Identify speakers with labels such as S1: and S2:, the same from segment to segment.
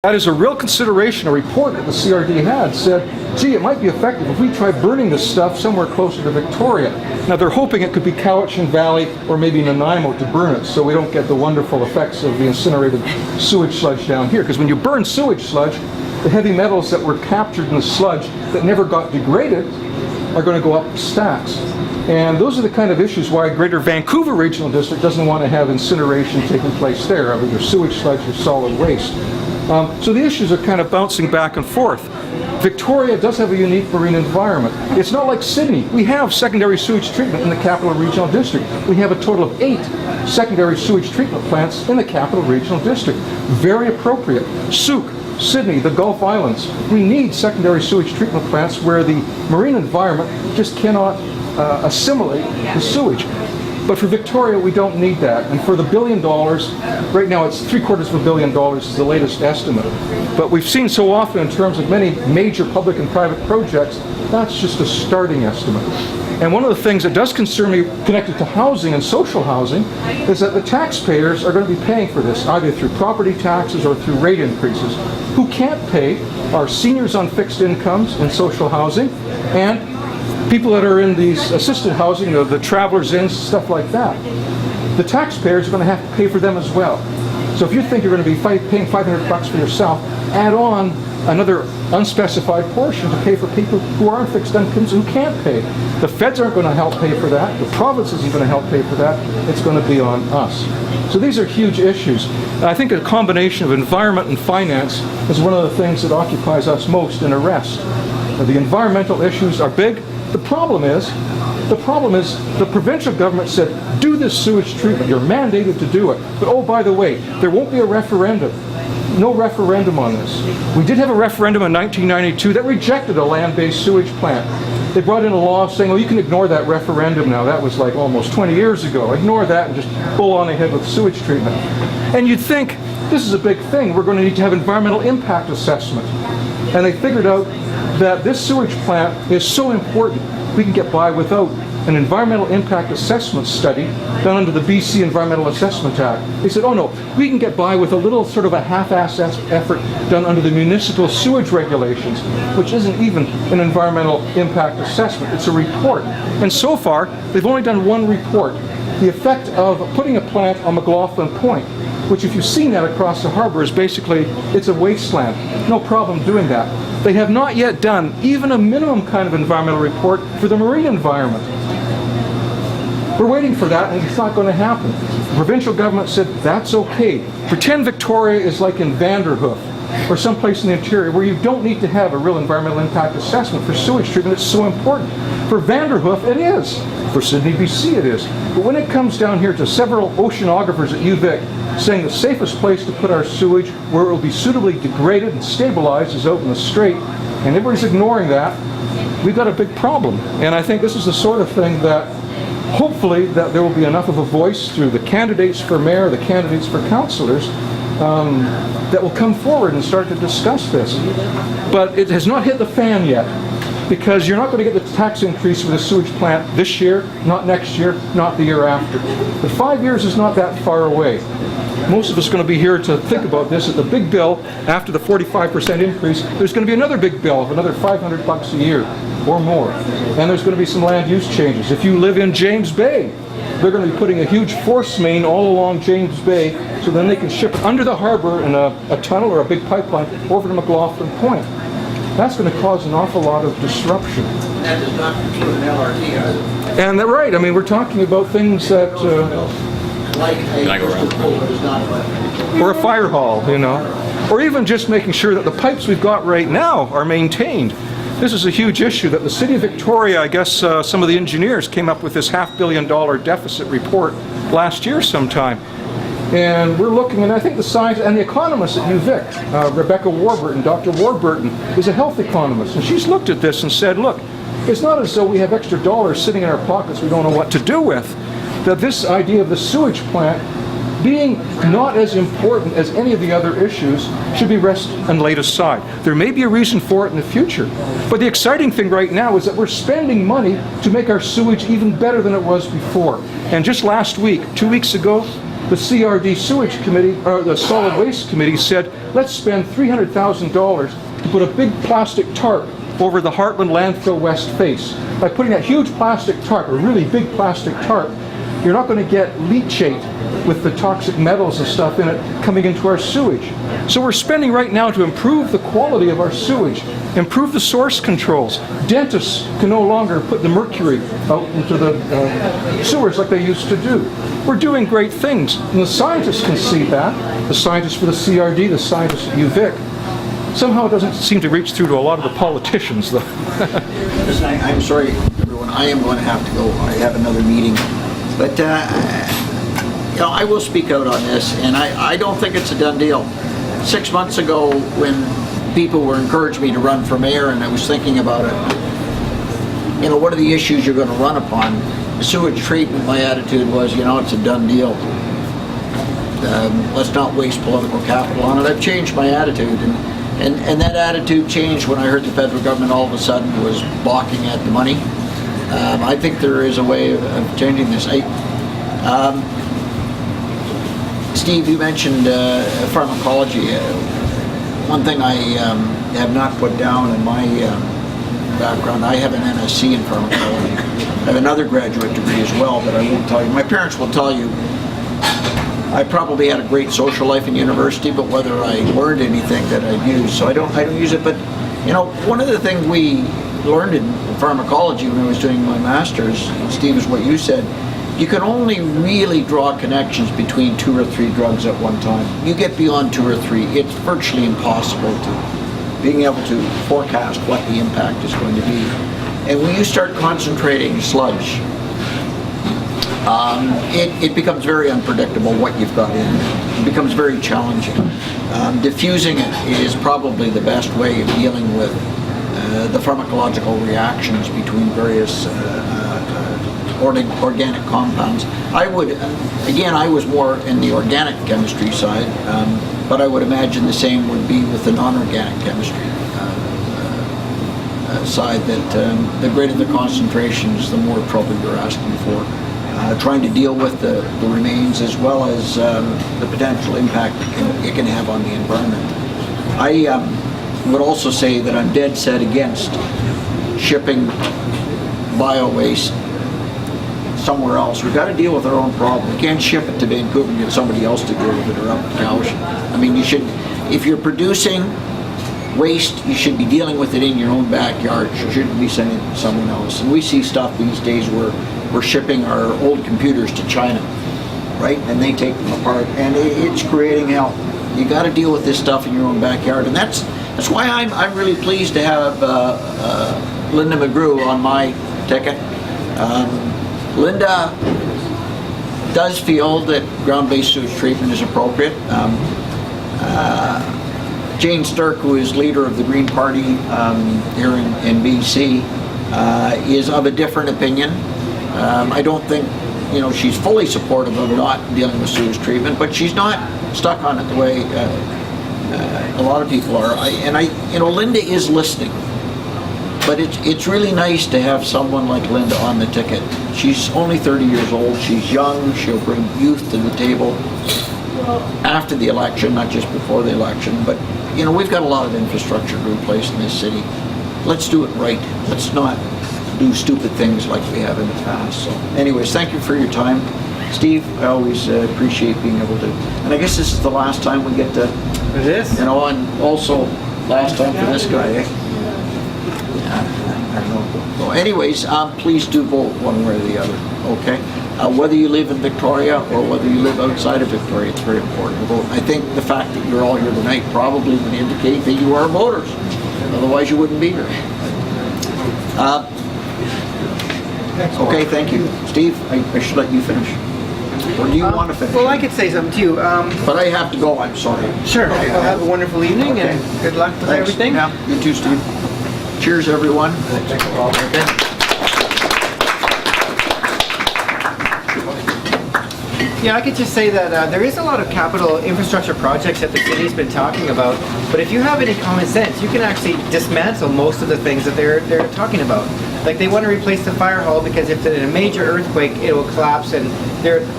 S1: That is a real consideration. A report that the CRD had said, gee, it might be effective if we try burning this stuff somewhere closer to Victoria. Now they're hoping it could be Cowichan Valley or maybe Nanaimo to burn it so we don't get the wonderful effects of the incinerated sewage sludge down here. Because when you burn sewage sludge, the heavy metals that were captured in the sludge that never got degraded are going to go up stacks. And those are the kind of issues why Greater Vancouver Regional District doesn't want to have incineration taking place there, of either sewage sludge or solid waste. So the issues are kind of bouncing back and forth. Victoria does have a unique marine environment. It's not like Sydney. We have secondary sewage treatment in the Capital Regional District. We have a total of 8 secondary sewage treatment plants in the Capital Regional District. Very appropriate. Souk, Sydney, the Gulf Islands. We need secondary sewage treatment plants where the marine environment just cannot assimilate the sewage. But for Victoria, we don't need that. And for the $1 billion, right now it's $750 million is the latest estimate. But we've seen so often in terms of many major public and private projects, that's just a starting estimate. And one of the things that does concern me connected to housing and social housing is that the taxpayers are going to be paying for this, either through property taxes or through rate increases. Who can't pay are seniors on fixed incomes in social housing and people that are in these assisted housing, the travelers inns, stuff like that. The taxpayers are going to have to pay for them as well. So if you think you're going to be paying $500 for yourself, add on another unspecified portion to pay for people who are on fixed incomes who can't pay. The feds aren't going to help pay for that. The province isn't going to help pay for that. It's going to be on us. So these are huge issues. And I think a combination of environment and finance is one of the things that occupies us most in Arrest. The environmental issues are big. The problem is the provincial government said, do this sewage treatment. You're mandated to do it. But oh, by the way, there won't be a referendum. No referendum on this. We did have a referendum in 1992 that rejected a land-based sewage plant. They brought in a law saying, oh, you can ignore that referendum now. That was like almost 20 years ago. Ignore that and just pull on ahead with sewage treatment. And you'd think, this is a big thing. We're going to need to have environmental impact assessment. And they figured out that this sewage plant is so important, we can get by without an environmental impact assessment study done under the BC Environmental Assessment Act. They said, oh no, we can get by with a little sort of a half-assed effort done under the municipal sewage regulations, which isn't even an environmental impact assessment, it's a report. And so far, they've only done one report, the effect of putting a plant on McLaughlin Point, which if you've seen that across the harbor is basically, it's a wasteland. No problem doing that. They have not yet done even a minimum kind of environmental report for the marine environment. We're waiting for that and it's not going to happen. The provincial government said, that's okay. Pretend Victoria is like in Vanderhoof or someplace in the interior where you don't need to have a real environmental impact assessment for sewage treatment. It's so important. For Vanderhoof, it is. For Sydney, BC, it is. But when it comes down here to several oceanographers at UVic saying the safest place to put our sewage where it will be suitably degraded and stabilized is out in the Strait, and everybody's ignoring that, we've got a big problem. And I think this is the sort of thing that hopefully that there will be enough of a voice through the candidates for mayor, the candidates for councillors, that will come forward and start to discuss this. But it has not hit the fan yet, because you're not going to get the tax increase for the sewage plant this year, not next year, not the year after. But 5 years is not that far away. Most of us are going to be here to think about this at the big bill after the 45% increase. There's going to be another big bill of another $500 a year or more. And there's going to be some land use changes. If you live in James Bay, they're going to be putting a huge force main all along James Bay so then they can ship it under the harbor in a tunnel or a big pipeline over to McLaughlin Point. That's going to cause an awful lot of disruption.
S2: And that does not include an LRT either.
S1: And they're right. I mean, we're talking about things that...
S2: Like
S1: or a fire hall, you know. Or even just making sure that the pipes we've got right now are maintained. This is a huge issue that the City of Victoria, I guess some of the engineers came up with this $500 million deficit report last year sometime. And we're looking, and I think the science and the economists at UVic, Rebecca Warburton, Dr. Warburton, is a health economist, and she's looked at this and said, look, it's not as though we have extra dollars sitting in our pockets we don't know what to do with. That this idea of the sewage plant being not as important as any of the other issues should be rested and laid aside. There may be a reason for it in the future, but the exciting thing right now is that we're spending money to make our sewage even better than it was before. And just last week, 2 weeks ago, the CRD Sewage Committee, or the Solid Waste Committee said, let's spend $300,000 to put a big plastic tarp over the Heartland landfill west face. By putting that huge plastic tarp, a really big plastic tarp, you're not going to get leachate with the toxic metals and stuff in it coming into our sewage. So we're spending right now to improve the quality of our sewage, improve the source controls. Dentists can no longer put the mercury out into the sewers like they used to do. We're doing great things, and the scientists can see that. The scientists for the CRD, the scientists at UVic. Somehow it doesn't seem to reach through to a lot of the politicians, though.
S2: Listen, I'm sorry, everyone. I am going to have to go. I have another meeting. But, you know, I will speak out on this, and I don't think it's a done deal. 6 months ago, when people were encouraging me to run for mayor, and I was thinking about it, you know, what are the issues you're going to run upon? The sewage treatment, my attitude was, you know, it's a done deal. Let's not waste political capital on it. I've changed my attitude, and that attitude changed when I heard the federal government all of a sudden was balking at the money. I think there is a way of changing this. Steve, you mentioned pharmacology. One thing I have not put down in my background, I have an MSc in pharmacology. I have another graduate degree as well that I won't tell you. My parents will tell you I probably had a great social life in university, but whether I learned anything that I'd use, so I don't use it. But you know, one of the things we learned in pharmacology when I was doing my master's, Steve, is what you said. You can only really draw connections between 2 or 3 drugs at one time. You get beyond 2 or 3, it's virtually impossible to being able to forecast what the impact is going to be. And when you start concentrating sludge, it becomes very unpredictable what you've got in. It becomes very challenging. Diffusing it is probably the best way of dealing with the pharmacological reactions between various organic compounds. I would, again, I was more in the organic chemistry side, but I would imagine the same would be with the non-organic chemistry side, that the greater the concentrations, the more trouble you're asking for. Trying to deal with the remains as well as the potential impact it can have on the environment. I would also say that I'm dead set against shipping bio-waste somewhere else. We've got to deal with our own problem. We can't ship it to Vancouver and get somebody else to deal with it, or up to Cowichan. I mean, you should, if you're producing waste, you should be dealing with it in your own backyard. You shouldn't be sending it to someone else. And we see stuff these days where we're shipping our old computers to China, right? And they take them apart, and it's creating hell. You got to deal with this stuff in your own backyard, and that's why I'm really pleased to have Linda McGrew on my ticket. Linda does feel that ground-based sewage treatment is appropriate. Jane Sturck, who is leader of the Green Party here in BC, is of a different opinion. I don't think, you know, she's fully supportive of not dealing with sewage treatment, but she's not stuck on it the way a lot of people are. You know, Linda is listening, but it's really nice to have someone like Linda on the ticket. She's only 30 years old. She's young. She'll bring youth to the table after the election, not just before the election. But you know, we've got a lot of infrastructure to replace in this city. Let's do it right. Let's not do stupid things like we have in the past. So anyways, thank you for your time. Steve, I always appreciate being able to, and I guess this is the last time we get to,
S3: It is.
S2: you know, and also last time for this guy, eh? Yeah, I don't know. So anyways, please do vote one way or the other, okay? Whether you live in Victoria or whether you live outside of Victoria, it's very important to vote. I think the fact that you're all here tonight probably would indicate that you are voters. Otherwise you wouldn't be here. Okay, thank you. Steve, I should let you finish. Or do you want to finish?
S3: Well, I could say something too.
S2: But I have to go, I'm sorry.
S3: Sure. Well, have a wonderful evening,
S2: Okay.
S3: and good luck with
S2: Thanks.
S3: everything.
S2: Yeah, you too, Steve. Cheers, everyone. Okay.
S3: Yeah, I could just say that there is a lot of capital infrastructure projects that the city's been talking about, but if you have any common sense, you can actually dismantle most of the things that they're talking about. Like they want to replace the fire hall because if in a major earthquake, it will collapse. And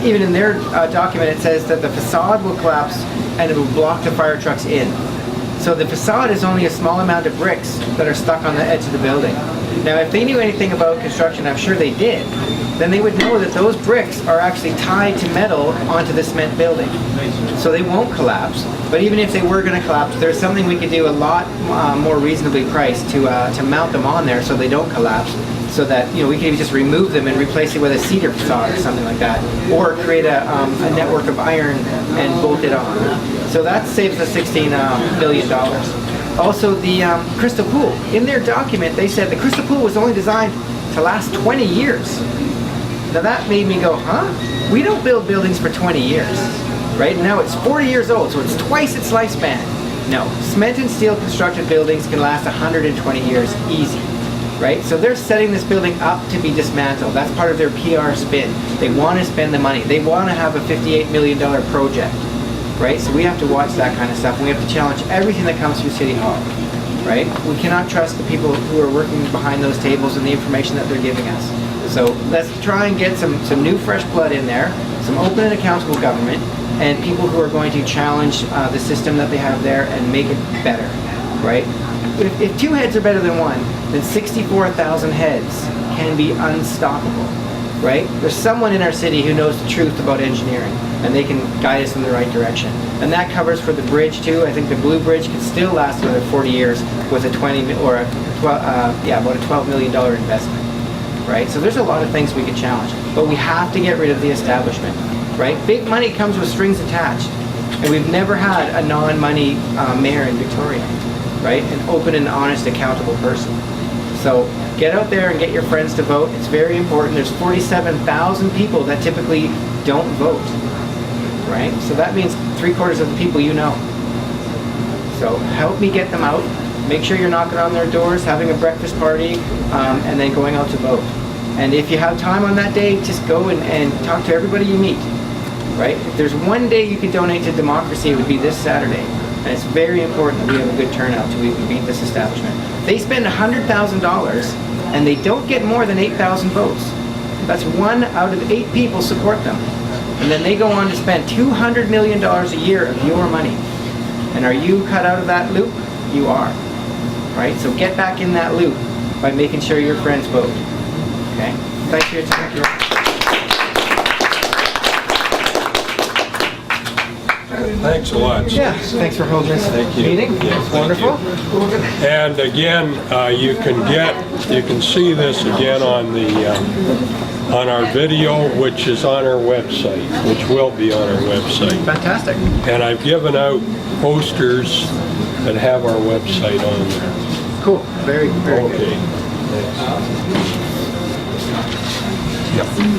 S3: even in their document, it says that the facade will collapse and it will block the fire trucks in. So the facade is only a small amount of bricks that are stuck on the edge of the building. Now, if they knew anything about construction, I'm sure they did, then they would know that those bricks are actually tied to metal onto the cement building. So they won't collapse. But even if they were going to collapse, there's something we could do a lot more reasonably priced to mount them on there so they don't collapse. So that, you know, we can just remove them and replace it with a cedar facade or something like that, or create a network of iron and bolt it on. So that saves us $16 billion. Also, the crystal pool. In their document, they said the crystal pool was only designed to last 20 years. Now that made me go, huh? We don't build buildings for 20 years, right? Now it's 40 years old, so it's twice its lifespan. No, cement and steel constructed buildings can last 120 years easy. Right? So they're setting this building up to be dismantled. That's part of their PR spin. They want to spend the money. They want to have a $58 million project. Right? So we have to watch that kind of stuff. We have to challenge everything that comes through City Hall. Right? We cannot trust the people who are working behind those tables and the information that they're giving us. So let's try and get some new fresh blood in there, some open and accountable government, and people who are going to challenge the system that they have there and make it better. Right? If two heads are better than one, then 64,000 heads can be unstoppable, right? There's someone in our city who knows the truth about engineering, and they can guide us in the right direction. And that covers for the bridge too. I think the Blue Bridge can still last another 40 years with a about a $12 million investment, right? So there's a lot of things we could challenge, but we have to get rid of the establishment, right? Big money comes with strings attached, and we've never had a non-money mayor in Victoria. Right? An open and honest, accountable person. So get out there and get your friends to vote. It's very important. There's 47,000 people that typically don't vote. Right? So that means 3/4 of the people you know. So help me get them out. Make sure you're knocking on their doors, having a breakfast party, and then going out to vote. And if you have time on that day, just go and talk to everybody you meet. Right? If there's one day you could donate to democracy, it would be this Saturday. And it's very important that we have a good turnout to even beat this establishment. They spend $100,000 and they don't get more than 8,000 votes. That's 1 out of 8 people support them. And then they go on to spend $200 million a year of your money. And are you cut out of that loop? You are. Right? So get back in that loop by making sure your friends vote. Okay? Thanks for your time.
S4: Thanks a lot.
S3: Yeah, thanks for holding this meeting.
S4: Yeah,
S3: It's wonderful.
S4: And again, you can see this again on our video, which is on our website, which will be on our website.
S3: Fantastic.
S4: And I've given out posters that have our website on there.
S3: Cool. Very, very good.
S4: Okay. Thanks.